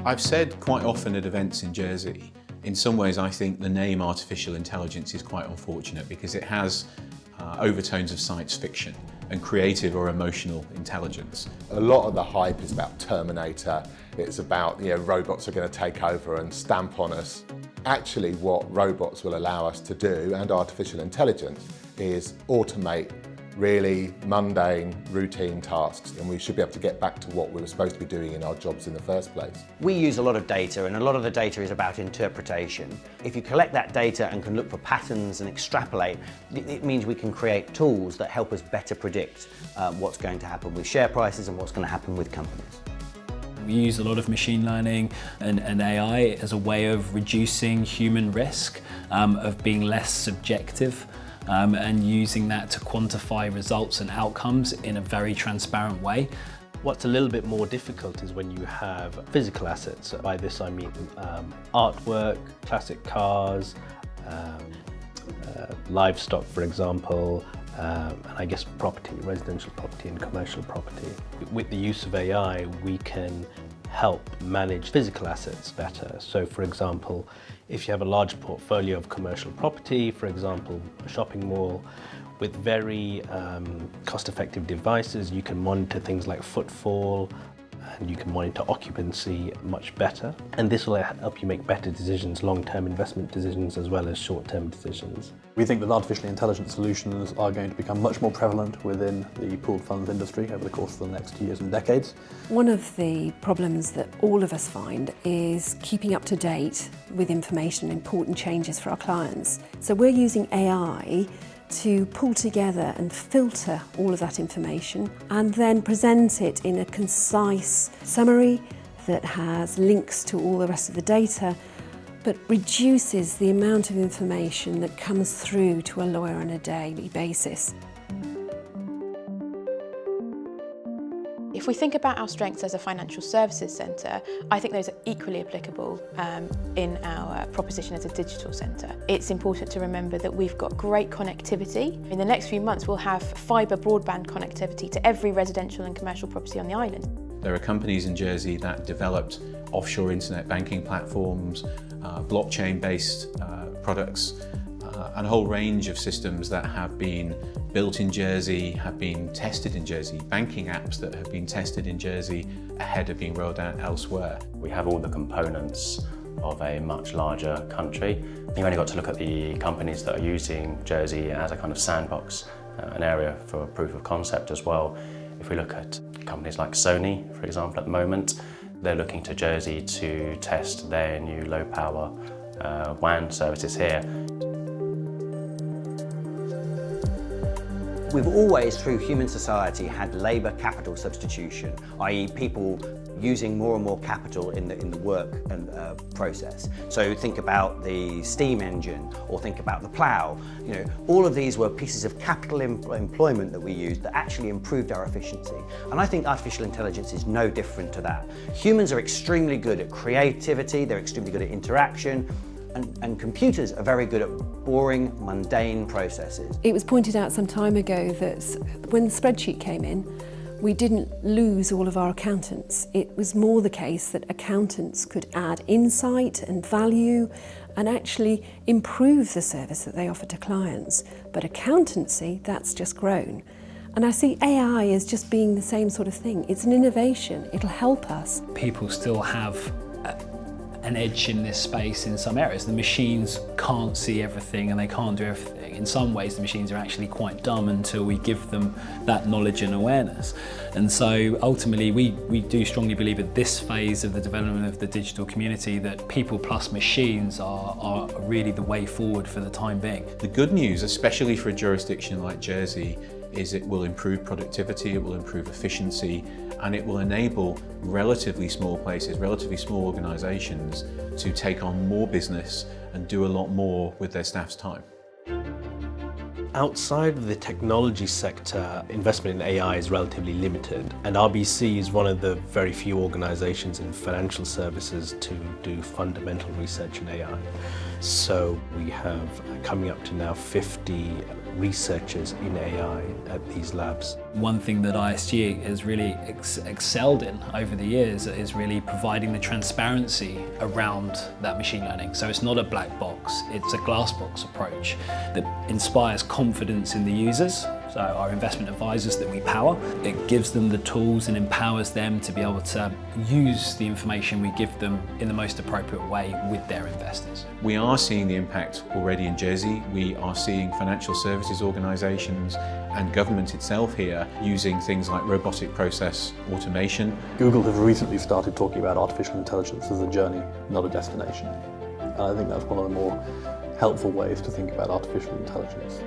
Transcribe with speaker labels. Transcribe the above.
Speaker 1: I've said quite often at events in Jersey, in some ways I think the name artificial intelligence is quite unfortunate because it has overtones of science fiction and creative or emotional intelligence.
Speaker 2: A lot of the hype is about Terminator. It's about, robots are going to take over and stamp on us. Actually, what robots will allow us to do, and artificial intelligence, is automate really mundane, routine tasks, and we should be able to get back to what we were supposed to be doing in our jobs in the first place.
Speaker 3: We use a lot of data, and a lot of the data is about interpretation. If you collect that data and can look for patterns and extrapolate, it means we can create tools that help us better predict what's going to happen with share prices and what's going to happen with companies.
Speaker 4: We use a lot of machine learning and AI as a way of reducing human risk, of being less subjective, and using that to quantify results and outcomes in a very transparent way.
Speaker 5: What's a little bit more difficult is when you have physical assets. By this I mean artwork, classic cars, livestock, for example, and I guess property, residential property and commercial property. With the use of AI, we can help manage physical assets better. So for example, if you have a large portfolio of commercial property, for example, a shopping mall, with very cost-effective devices, you can monitor things like footfall, and you can monitor occupancy much better. And this will help you make better decisions, long-term investment decisions, as well as short-term decisions.
Speaker 6: We think that artificially intelligent solutions are going to become much more prevalent within the pooled funds industry over the course of the next years and decades.
Speaker 7: One of the problems that all of us find is keeping up to date with information, important changes for our clients. So we're using AI to pull together and filter all of that information and then present it in a concise summary that has links to all the rest of the data, but reduces the amount of information that comes through to a lawyer on a daily basis.
Speaker 8: If we think about our strengths as a financial services centre, I think those are equally applicable in our proposition as a digital centre. It's important to remember that we've got great connectivity. In the next few months, we'll have fibre broadband connectivity to every residential and commercial property on the island.
Speaker 1: There are companies in Jersey that developed offshore internet banking platforms, blockchain-based products, and a whole range of systems that have been built in Jersey, have been tested in Jersey, banking apps that have been tested in Jersey ahead of being rolled out elsewhere.
Speaker 9: We have all the components of a much larger country. You've only got to look at the companies that are using Jersey as a kind of sandbox, an area for proof of concept as well. If we look at companies like Sony, for example, at the moment, they're looking to Jersey to test their new low-power WAN services here.
Speaker 3: We've always, through human society, had labour capital substitution, i.e. people using more and more capital in the work and process. So think about the steam engine, or think about the plough. All of these were pieces of capital employment that we used that actually improved our efficiency. And I think artificial intelligence is no different to that. Humans are extremely good at creativity, they're extremely good at interaction, and computers are very good at boring, mundane processes.
Speaker 7: It was pointed out some time ago that when the spreadsheet came in, we didn't lose all of our accountants. It was more the case that accountants could add insight and value and actually improve the service that they offer to clients. But accountancy, that's just grown. And I see AI as just being the same sort of thing. It's an innovation, it'll help us.
Speaker 4: People still have an edge in this space in some areas. The machines can't see everything and they can't do everything. In some ways, the machines are actually quite dumb until we give them that knowledge and awareness. And so ultimately, we do strongly believe at this phase of the development of the digital community that people plus machines are really the way forward for the time being.
Speaker 1: The good news, especially for a jurisdiction like Jersey, is it will improve productivity, it will improve efficiency, and it will enable relatively small places, relatively small organisations to take on more business and do a lot more with their staff's time.
Speaker 5: Outside of the technology sector, investment in AI is relatively limited, and RBC is one of the very few organisations in financial services to do fundamental research in AI. So we have, coming up to now, 50 researchers in AI at these labs.
Speaker 4: One thing that ISG has really excelled in over the years is really providing the transparency around that machine learning. So it's not a black box, it's a glass box approach that inspires confidence in the users. So our investment advisors that we power, it gives them the tools and empowers them to be able to use the information we give them in the most appropriate way with their investors.
Speaker 1: We are seeing the impact already in Jersey. We are seeing financial services organisations and government itself here using things like robotic process automation.
Speaker 6: Google have recently started talking about artificial intelligence as a journey, not a destination. And I think that's one of the more helpful ways to think about artificial intelligence.